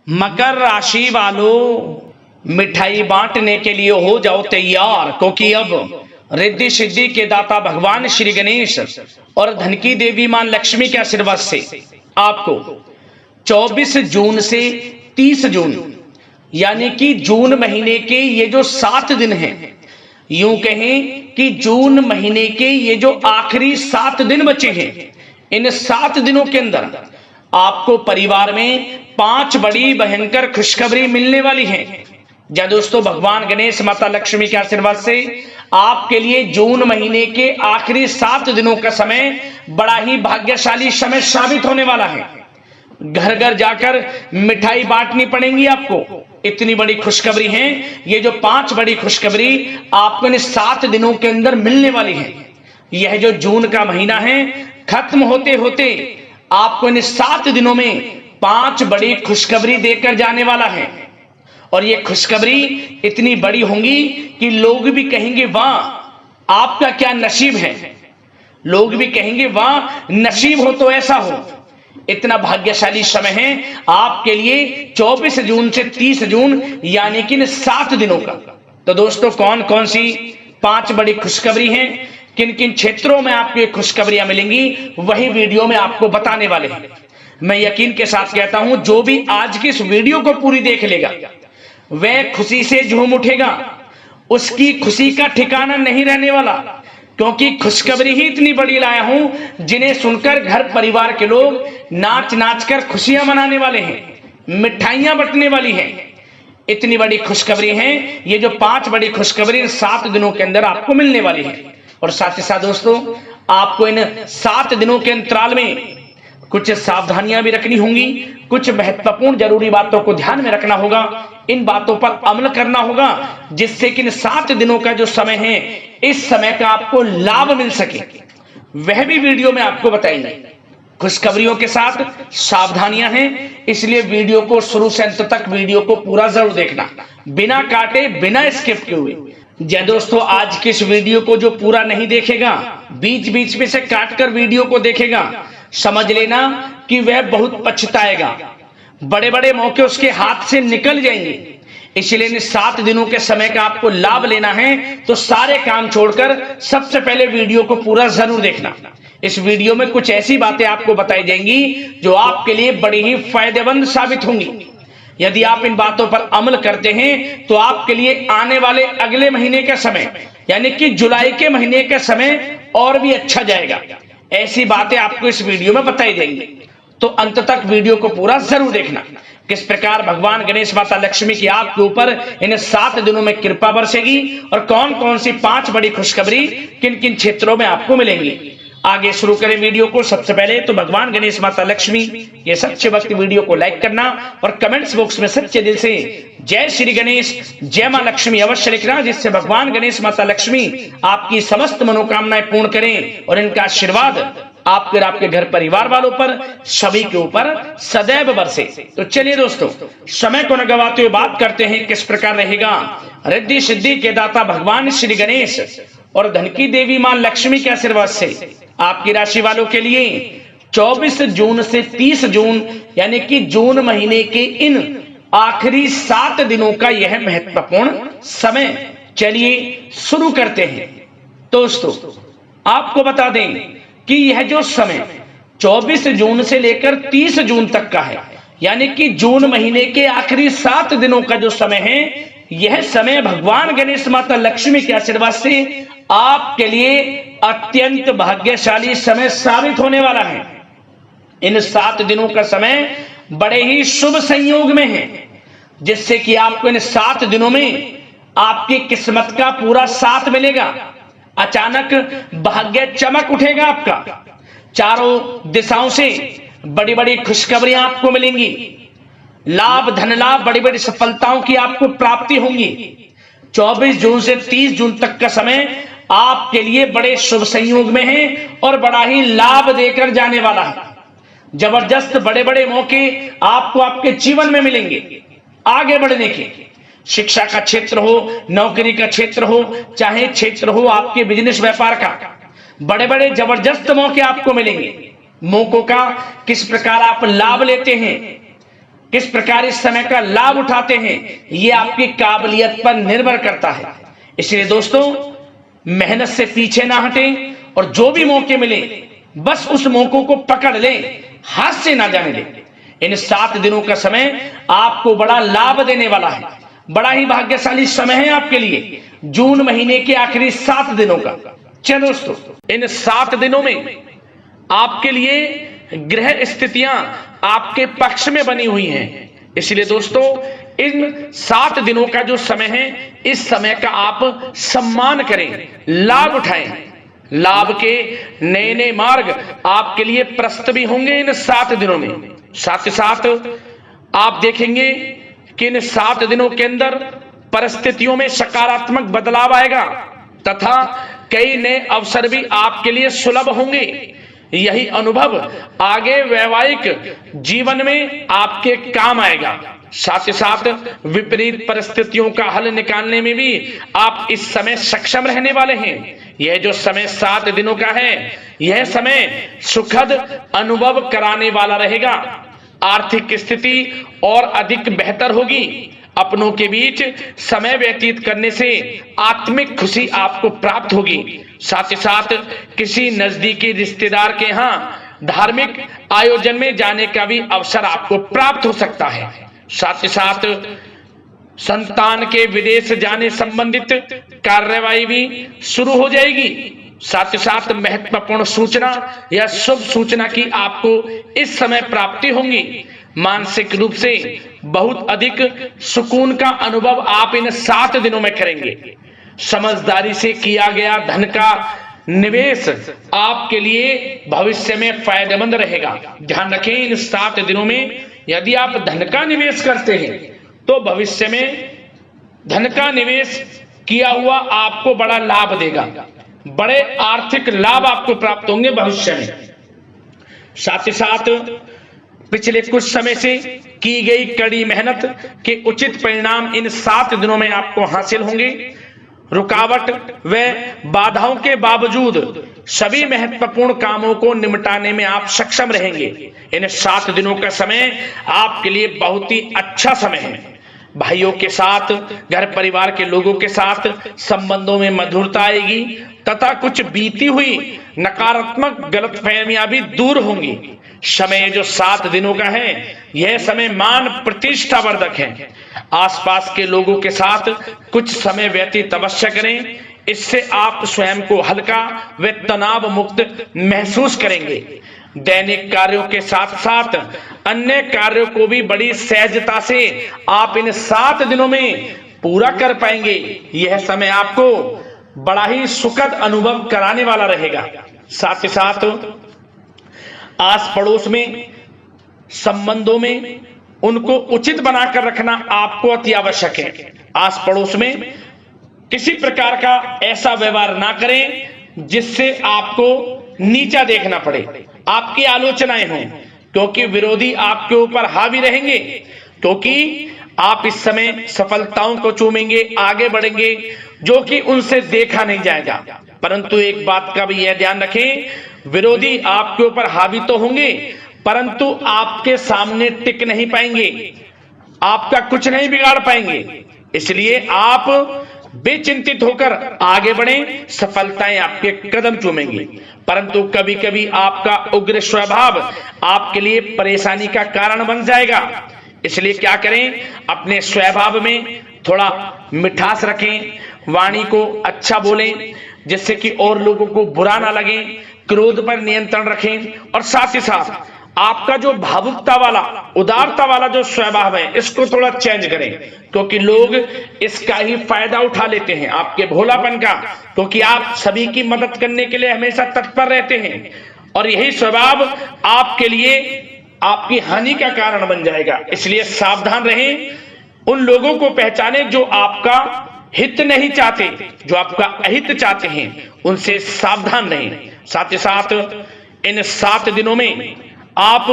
मकर राशि वालों, मिठाई बांटने के लिए हो जाओ तैयार, क्योंकि अब रिद्धि सिद्धि के दाता भगवान श्री गणेश और धन की देवी मां लक्ष्मी के आशीर्वाद से आपको 24 जून से 30 जून यानी कि जून महीने के ये जो 7 दिन हैं, यूं कहें कि जून महीने के ये जो आखिरी 7 दिन बचे हैं, इन 7 दिनों के अंदर आपको परिवार में 5 बड़ी भयंकर खुशखबरी मिलने वाली है। जय दोस्तों, भगवान गणेश माता लक्ष्मी के आशीर्वाद से आपके लिए जून महीने के आखिरी 7 दिनों का समय बड़ा ही भाग्यशाली समय साबित होने वाला है। घर घर जाकर मिठाई बांटनी पड़ेगी आपको, इतनी बड़ी खुशखबरी है। ये जो 5 बड़ी खुशखबरी आपको इन 7 दिनों के अंदर मिलने वाली है। यह जो जून का महीना है, खत्म होते होते आपको इन 7 दिनों में 5 बड़ी खुशखबरी देकर जाने वाला है। और ये खुशखबरी इतनी बड़ी होंगी कि लोग भी कहेंगे वाह आपका क्या नसीब है। लोग भी कहेंगे वाह नसीब हो तो ऐसा हो। इतना भाग्यशाली समय है आपके लिए 24 जून से 30 जून यानी कि इन 7 दिनों का। तो दोस्तों, कौन कौन सी 5 बड़ी खुशखबरी हैं, किन किन क्षेत्रों में आपको ये खुशखबरियां मिलेंगी, वही वीडियो में आपको बताने वाले हैं। मैं यकीन के साथ कहता हूं, जो भी आज की इस वीडियो को पूरी देख लेगा वह खुशी से झूम उठेगा। उसकी खुशी का ठिकाना नहीं रहने वाला, क्योंकि खुशखबरी ही इतनी बड़ी लाया हूं जिन्हें सुनकर घर परिवार के लोग नाच नाच कर खुशियां मनाने वाले हैं, मिठाइयां बंटने वाली हैं। इतनी बड़ी खुशखबरी है। ये जो 5 बड़ी खुशखबरी 7 दिनों के अंदर आपको मिलने वाली है। और साथ ही साथ दोस्तों, आपको इन 7 दिनों के अंतराल में कुछ सावधानियां भी रखनी होंगी, कुछ महत्वपूर्ण जरूरी बातों को ध्यान में रखना होगा, इन बातों पर अमल करना होगा, जिससे कि इन 7 दिनों का जो समय है, इस समय का आपको लाभ मिल सके। वह भी वीडियो में आपको बताएंगे। खुशखबरियों के साथ सावधानियां हैं, इसलिए वीडियो को शुरू से अंत तक वीडियो को पूरा जरूर देखना, बिना काटे बिना स्किप किए हुए। जय दोस्तों, आज के इस वीडियो को जो पूरा नहीं देखेगा, बीच बीच में से काट कर वीडियो को देखेगा, समझ लेना कि वह बहुत पछताएगा। बड़े बड़े मौके उसके हाथ से निकल जाएंगे। इसलिए इन 7 दिनों के समय का आपको लाभ लेना है तो सारे काम छोड़कर सबसे पहले वीडियो को पूरा जरूर देखना। इस वीडियो में कुछ ऐसी बातें आपको बताई जाएंगी जो आपके लिए बड़ी ही फायदेमंद साबित होंगी। यदि आप इन बातों पर अमल करते हैं तो आपके लिए आने वाले अगले महीने का समय यानी कि जुलाई के महीने का समय और भी अच्छा जाएगा। ऐसी बातें आपको इस वीडियो में बताई जाएंगी, तो अंत तक वीडियो को पूरा जरूर देखना। किस प्रकार भगवान गणेश माता लक्ष्मी की आपके ऊपर इन 7 दिनों में कृपा बरसेगी और कौन कौन सी 5 बड़ी खुशखबरी किन किन क्षेत्रों में आपको मिलेंगी। आगे शुरू करें वीडियो को। सबसे पहले तो भगवान गणेश माता लक्ष्मी ये सच्चे भक्त वीडियो को लाइक करना और कमेंट्स बॉक्स में सच्चे दिल से जय श्री गणेश, जय मां लक्ष्मी अवश्य लिखना, जिससे भगवान गणेश माता लक्ष्मी आपकी समस्त मनोकामनाएं पूर्ण करें और इनका आशीर्वाद आपके और आपके घर परिवार वालों पर सभी के ऊपर सदैव बरसे। तो चलिए दोस्तों, समय को न गवाते हुए बात करते हैं किस प्रकार रहेगा रिद्धि सिद्धि के दाता भगवान श्री गणेश और धन की देवी मां लक्ष्मी के आशीर्वाद से आपकी राशि वालों के लिए 24 जून से 30 जून यानी कि जून महीने के इन आखिरी 7 दिनों का यह महत्वपूर्ण समय। चलिए शुरू करते हैं। दोस्तों, आपको बता दें कि यह जो समय 24 जून से लेकर 30 जून तक का है, यानी कि जून महीने के आखिरी 7 दिनों का जो समय है, यह समय भगवान गणेश माता लक्ष्मी के आशीर्वाद से आपके लिए अत्यंत भाग्यशाली समय साबित होने वाला है। इन 7 दिनों का समय बड़े ही शुभ संयोग में है, जिससे कि आपको इन 7 दिनों में आपकी किस्मत का पूरा साथ मिलेगा। अचानक भाग्य चमक उठेगा आपका। चारों दिशाओं से बड़ी बड़ी खुशखबरियां आपको मिलेंगी। लाभ, धन लाभ, बड़ी बड़ी सफलताओं की आपको प्राप्ति होंगी। 24 जून से 30 जून तक का समय आपके लिए बड़े शुभ संयोग में है और बड़ा ही लाभ देकर जाने वाला है। जबरदस्त बड़े बड़े मौके आपको आपके जीवन में मिलेंगे आगे बढ़ने के। शिक्षा का क्षेत्र हो, नौकरी का क्षेत्र हो, चाहे क्षेत्र हो आपके बिजनेस व्यापार का, बड़े बड़े जबरदस्त मौके आपको मिलेंगे। मौकों का किस प्रकार आप लाभ लेते हैं, किस प्रकार इस समय का लाभ उठाते हैं, ये आपकी काबिलियत पर निर्भर करता है। इसलिए दोस्तों, मेहनत से पीछे ना हटें और जो भी मौके मिले बस उस मौकों को पकड़ लें, हाथ से ना जाने दें। इन 7 दिनों का समय आपको बड़ा लाभ देने वाला है। बड़ा ही भाग्यशाली समय है आपके लिए, जून महीने के आखिरी 7 दिनों का। चलो दोस्तों, इन 7 दिनों में आपके लिए ग्रह स्थितियां आपके पक्ष में बनी हुई हैं। इसलिए दोस्तों, इन 7 दिनों का जो समय है, इस समय का आप सम्मान करें, लाभ उठाएं। लाभ के नए नए मार्ग आपके लिए प्रशस्त भी होंगे इन 7 दिनों में। साथ ही साथ आप देखेंगे कि इन 7 दिनों के अंदर परिस्थितियों में सकारात्मक बदलाव आएगा तथा कई नए अवसर भी आपके लिए सुलभ होंगे। यही अनुभव आगे वैवाहिक जीवन में आपके काम आएगा। साथ ही साथ विपरीत परिस्थितियों का हल निकालने में भी आप इस समय सक्षम रहने वाले हैं। यह जो समय 7 दिनों का है, यह समय सुखद अनुभव कराने वाला रहेगा। आर्थिक स्थिति और अधिक बेहतर होगी। अपनों के बीच समय व्यतीत करने से आत्मिक खुशी आपको प्राप्त होगी। साथ ही साथ किसी नजदीकी रिश्तेदार के यहाँ धार्मिक आयोजन में जाने का भी अवसर आपको प्राप्त हो सकता है। साथ ही साथ संतान के विदेश जाने संबंधित कार्यवाही भी शुरू हो जाएगी। साथ ही साथ महत्वपूर्ण सूचना या शुभ सूचना की आपको इस समय प्राप्ति होंगी। मानसिक रूप से बहुत अधिक सुकून का अनुभव आप इन 7 दिनों में करेंगे। समझदारी से किया गया धन का निवेश आपके लिए भविष्य में फायदेमंद रहेगा। ध्यान रखें, इन 7 दिनों में यदि आप धन का निवेश करते हैं तो भविष्य में धन का निवेश किया हुआ आपको बड़ा लाभ देगा। बड़े आर्थिक लाभ आपको प्राप्त होंगे भविष्य में। साथ ही साथ पिछले कुछ समय से की गई कड़ी मेहनत के उचित परिणाम इन 7 दिनों में आपको हासिल होंगे। रुकावट व बाधाओं के बावजूद सभी महत्वपूर्ण कामों को निपटाने में आप सक्षम रहेंगे। इन 7 दिनों का समय आपके लिए बहुत ही अच्छा समय है। भाइयों के साथ, घर परिवार के लोगों के साथ संबंधों में मधुरता आएगी तथा कुछ बीती हुई नकारात्मक गलतफहमियां भी दूर होंगी। समय जो 7 दिनों का है, यह समय मान प्रतिष्ठा वर्धक है। आसपास के लोगों के साथ कुछ समय व्यतीत अवश्य करें, इससे आप स्वयं को हल्का व तनाव मुक्त महसूस करेंगे। दैनिक कार्यों के साथ साथ अन्य कार्यों को भी बड़ी सहजता से आप इन 7 दिनों में पूरा कर पाएंगे। यह समय आपको बड़ा ही सुखद अनुभव कराने वाला रहेगा। साथ ही साथ आस पड़ोस में संबंधों में उनको उचित बनाकर रखना आपको अति आवश्यक है। आस पड़ोस में किसी प्रकार का ऐसा व्यवहार ना करें जिससे आपको नीचा देखना पड़े, आपकी आलोचनाएं हों, क्योंकि विरोधी आपके ऊपर हावी रहेंगे। क्योंकि आप इस समय सफलताओं को चूमेंगे, आगे बढ़ेंगे, जो कि उनसे देखा नहीं जाएगा। परंतु एक बात का भी यह ध्यान रखें, विरोधी आपके ऊपर हावी तो होंगे परंतु आपके सामने टिक नहीं पाएंगे, आपका कुछ नहीं बिगाड़ पाएंगे। इसलिए आप बेचिंतित होकर आगे बढ़ें, सफलताएं आपके कदम चूमेंगी। परंतु कभी कभी आपका उग्र स्वभाव आपके लिए परेशानी का कारण बन जाएगा। इसलिए क्या करें, अपने स्वभाव में थोड़ा मिठास रखें, वाणी को अच्छा बोलें जिससे कि और लोगों को बुरा ना लगे, क्रोध पर नियंत्रण रखें। और साथ ही साथ आपका जो भावुकता वाला, उदारता वाला जो स्वभाव है, इसको थोड़ा चेंज करें, क्योंकि लोग इसका ही फायदा उठा लेते हैं, आपके भोलापन का, क्योंकि आप सभी की मदद करने के लिए हमेशा तत्पर रहते हैं। और यही स्वभाव आपके लिए आपकी हानि का कारण बन जाएगा। इसलिए सावधान रहें, उन लोगों को पहचाने जो आपका हित नहीं चाहते, जो आपका अहित चाहते हैं, उनसे सावधान रहें। साथ ही साथ इन 7 दिनों में आप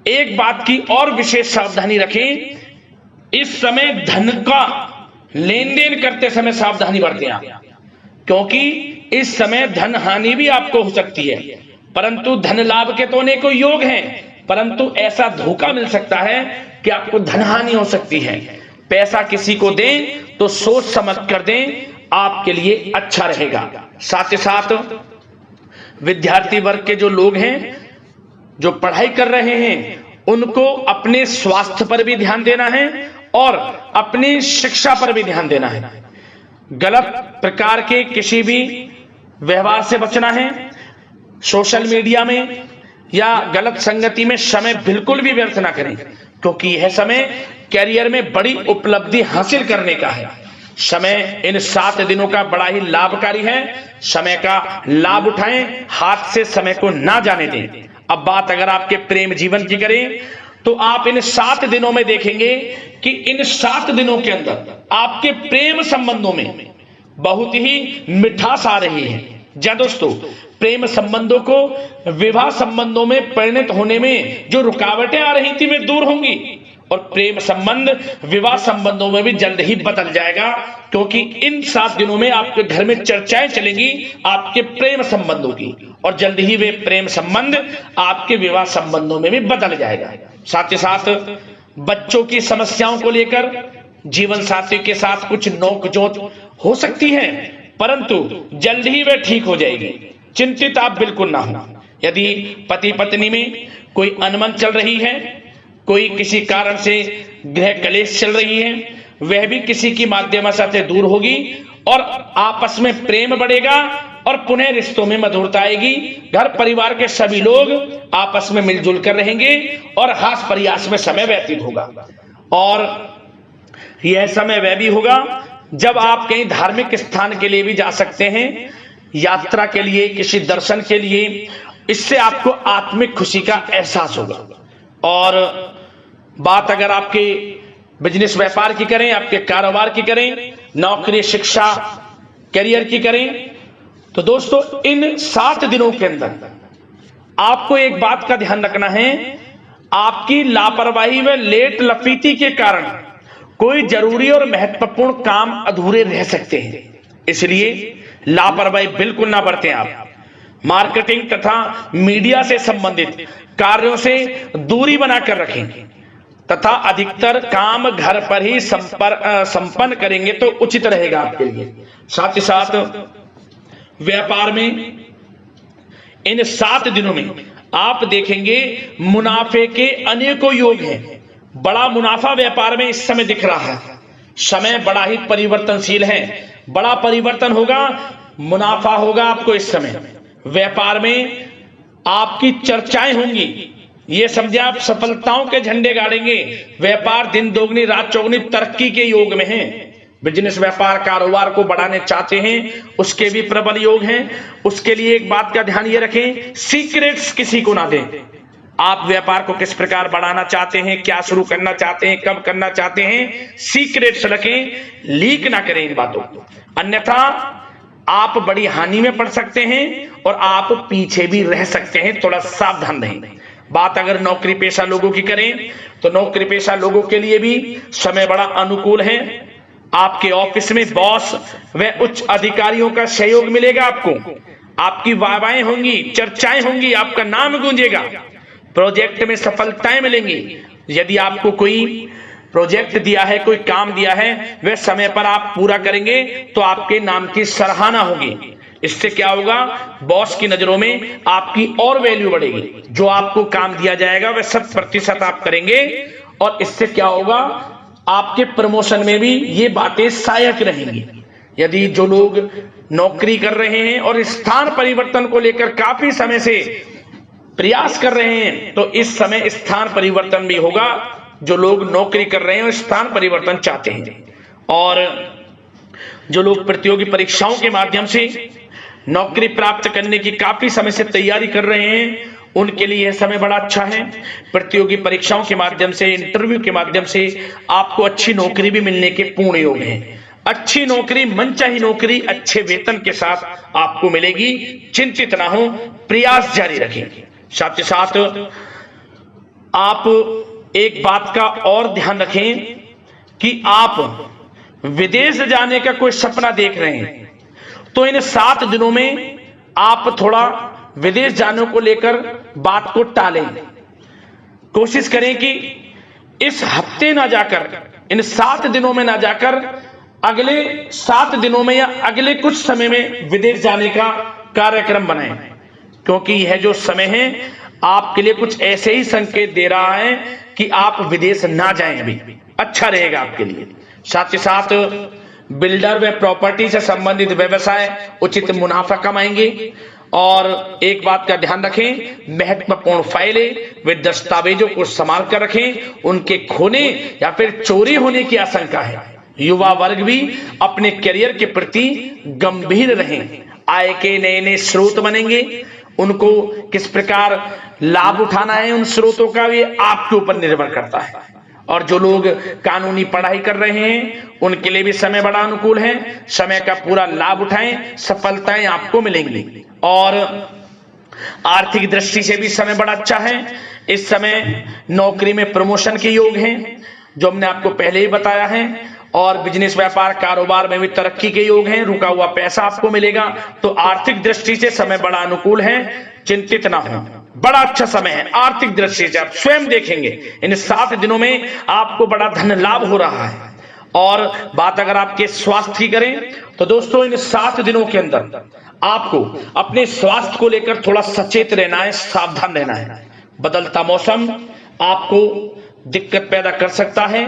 एक बात की और विशेष सावधानी रखें, इस समय धन का लेन देन करते समय सावधानी बरतें आप, क्योंकि इस समय धन हानि भी आपको हो सकती है, परंतु धन लाभ के तो अनेकों योग हैं। परंतु ऐसा धोखा मिल सकता है कि आपको धनहानि हो सकती है। पैसा किसी को दें तो सोच समझ कर दें, आपके लिए अच्छा रहेगा। साथ ही साथ विद्यार्थी वर्ग के जो लोग हैं, जो पढ़ाई कर रहे हैं, उनको अपने स्वास्थ्य पर भी ध्यान देना है और अपनी शिक्षा पर भी ध्यान देना है। गलत प्रकार के किसी भी व्यवहार से बचना है। सोशल मीडिया में या गलत संगति में समय बिल्कुल भी व्यर्थ ना करें, क्योंकि यह समय कैरियर में बड़ी उपलब्धि हासिल करने का है। समय इन 7 दिनों का बड़ा ही लाभकारी है। समय का लाभ उठाएं, हाथ से समय को ना जाने दें। अब बात अगर आपके प्रेम जीवन की करें तो आप इन 7 दिनों में देखेंगे कि इन 7 दिनों के अंदर आपके प्रेम संबंधों में बहुत ही मिठास आ रही है। जी दोस्तों, प्रेम संबंधों को विवाह संबंधों में परिणत होने में जो रुकावटें आ रही थी वे दूर होंगी और प्रेम संबंध विवाह संबंधों में भी जल्द ही बदल जाएगा, क्योंकि इन 7 दिनों में आपके घर में चर्चाएं चलेंगी आपके प्रेम संबंधों की और जल्द ही वे प्रेम संबंध आपके विवाह संबंधों में भी बदल जाएगा। साथ ही साथ बच्चों की समस्याओं को लेकर जीवन साथी के साथ कुछ नोकझोंक हो सकती है, परंतु जल्द ही वे ठीक हो जाएगी। चिंतित आप बिल्कुल ना हो। यदि पति पत्नी में कोई अनबन चल रही है, कोई किसी कारण से गृह कलेश चल रही है, वह भी किसी की माध्यम से दूर होगी और आपस में प्रेम बढ़ेगा और पुनः रिश्तों में मधुरता आएगी। घर परिवार के सभी लोग आपस में मिलजुल कर रहेंगे और हास प्रयास में समय व्यतीत होगा। और यह समय वह भी होगा जब आप कहीं धार्मिक स्थान के लिए भी जा सकते हैं, यात्रा के लिए, किसी दर्शन के लिए। इससे आपको आत्मिक खुशी का एहसास होगा। और बात अगर आपके बिजनेस व्यापार की करें, आपके कारोबार की करें, नौकरी, शिक्षा, करियर की करें, तो दोस्तों इन 7 दिनों के अंदर आपको एक बात का ध्यान रखना है। आपकी लापरवाही व लेट लफीती के कारण कोई जरूरी और महत्वपूर्ण काम अधूरे रह सकते हैं, इसलिए लापरवाही बिल्कुल ना बरतें। आप मार्केटिंग तथा मीडिया से संबंधित कार्यों से दूरी बनाकर रखें तथा अधिकतर काम घर पर ही संपन्न करेंगे तो उचित रहेगा आपके लिए। साथ ही साथ व्यापार में इन 7 दिनों में आप देखेंगे मुनाफे के अनेकों योग हैं। बड़ा मुनाफा व्यापार में इस समय दिख रहा है। समय बड़ा ही परिवर्तनशील है, बड़ा परिवर्तन होगा, मुनाफा होगा आपको इस समय। व्यापार में आपकी चर्चाएं होंगी, ये समझे आप सफलताओं के झंडे गाड़ेंगे। व्यापार दिन दोगुनी रात चौगुनी तरक्की के योग में है। बिजनेस व्यापार कारोबार को बढ़ाने चाहते हैं, उसके भी प्रबल योग हैं। उसके लिए एक बात का ध्यान ये रखें, सीक्रेट्स किसी को ना दें। आप व्यापार को किस प्रकार बढ़ाना चाहते हैं, क्या शुरू करना चाहते हैं, कब करना चाहते हैं, सीक्रेट्स रखें, लीक ना करें इन बातों को, अन्यथा आप बड़ी हानि में पड़ सकते हैं और आप पीछे भी रह सकते हैं। थोड़ा सावधान रहें। बात अगर नौकरी पेशा लोगों की करें तो नौकरी पेशा लोगों के लिए भी समय बड़ा अनुकूल है। आपके ऑफिस में बॉस व उच्च अधिकारियों का सहयोग मिलेगा आपको। आपकी वाहवाहें होंगी, चर्चाएं होंगी, आपका नाम गूंजेगा। प्रोजेक्ट में सफलताएं मिलेंगी। यदि आपको कोई प्रोजेक्ट दिया है, कोई काम दिया है, वह समय पर आप पूरा करेंगे तो आपके नाम की सराहना होगी। इससे क्या होगा, बॉस की नजरों में आपकी और वैल्यू बढ़ेगी। जो आपको काम दिया जाएगा वह 100% आप करेंगे और इससे क्या होगा, आपके प्रमोशन में भी ये बातें सहायक रहेंगी। यदि जो लोग नौकरी कर रहे हैं और स्थान परिवर्तन को लेकर काफी समय से प्रयास कर रहे हैं तो इस समय स्थान परिवर्तन भी होगा। जो लोग नौकरी कर रहे हैं और स्थान परिवर्तन चाहते हैं, और जो लोग प्रतियोगी परीक्षाओं के माध्यम से नौकरी प्राप्त करने की काफी समय से तैयारी कर रहे हैं, उनके लिए यह समय बड़ा अच्छा है। प्रतियोगी परीक्षाओं के माध्यम से, इंटरव्यू के माध्यम से आपको अच्छी नौकरी भी मिलने के पूर्ण योग हैं। अच्छी नौकरी, मनचाही नौकरी अच्छे वेतन के साथ आपको मिलेगी। चिंतित ना हो, प्रयास जारी रखें। साथ ही साथ आप एक बात का और ध्यान रखें कि आप विदेश जाने का कोई सपना देख रहे हैं तो इन 7 दिनों में आप थोड़ा विदेश जाने को लेकर बात को टालें। कोशिश करें कि इस हफ्ते ना जाकर, इन 7 दिनों में ना जाकर, अगले 7 दिनों में या अगले कुछ समय में विदेश जाने का कार्यक्रम बनाएं, क्योंकि यह जो समय है आपके लिए कुछ ऐसे ही संकेत दे रहा है कि आप विदेश ना जाएं, अभी अच्छा रहेगा आपके लिए। साथ ही साथ बिल्डर व प्रॉपर्टी से संबंधित व्यवसाय उचित मुनाफा कमाएंगे। और एक बात का ध्यान रखें, महत्वपूर्ण फाइलें व दस्तावेजों को संभाल कर रखें, उनके खोने या फिर चोरी होने की आशंका है। युवा वर्ग भी अपने करियर के प्रति गंभीर रहें, आय के नए नए स्रोत बनेंगे, उनको किस प्रकार लाभ उठाना है उन स्रोतों का, ये आपके ऊपर निर्भर करता है। और जो लोग कानूनी पढ़ाई कर रहे हैं उनके लिए भी समय बड़ा अनुकूल है, समय का पूरा लाभ उठाएं, सफलताएं आपको मिलेंगी। और आर्थिक दृष्टि से भी समय बड़ा अच्छा है। इस समय नौकरी में प्रमोशन के योग हैं, जो हमने आपको पहले ही बताया है, और बिजनेस व्यापार कारोबार में भी तरक्की के योग हैं, रुका हुआ पैसा आपको मिलेगा। तो आर्थिक दृष्टि से समय बड़ा अनुकूल है, चिंतित ना हो, बड़ा अच्छा समय है आर्थिक दृष्टि से। आप स्वयं देखेंगे इन 7 दिनों में आपको बड़ा धन लाभ हो रहा है। और बात अगर आपके स्वास्थ्य की करें तो दोस्तों, इन 7 दिनों के अंदर आपको अपने स्वास्थ्य को लेकर थोड़ा सचेत रहना है, सावधान रहना है। बदलता मौसम आपको दिक्कत पैदा कर सकता है।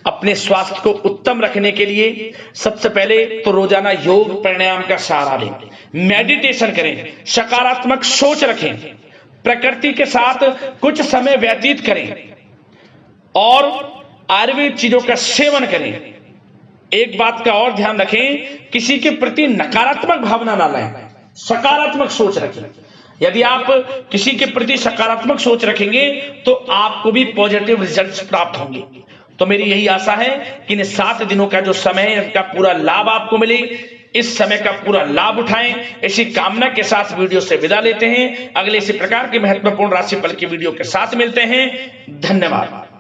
अपने स्वास्थ्य को उत्तम रखने के लिए सबसे पहले तो रोजाना योग प्राणायाम का सहारा लें, मेडिटेशन करें, सकारात्मक सोच रखें, प्रकृति के साथ कुछ समय व्यतीत करें और आयुर्वेद चीजों का सेवन करें। एक बात का और ध्यान रखें, किसी के प्रति नकारात्मक भावना ना लाएं, सकारात्मक सोच रखें। यदि आप किसी के प्रति सकारात्मक सोच रखेंगे तो आपको भी पॉजिटिव रिजल्ट्स प्राप्त होंगे। तो मेरी यही आशा है कि इन 7 दिनों का जो समय है इसका पूरा लाभ आपको मिले, इस समय का पूरा लाभ उठाएं। इसी कामना के साथ वीडियो से विदा लेते हैं। अगले इसी प्रकार के महत्वपूर्ण राशिफल की वीडियो के साथ मिलते हैं। धन्यवाद।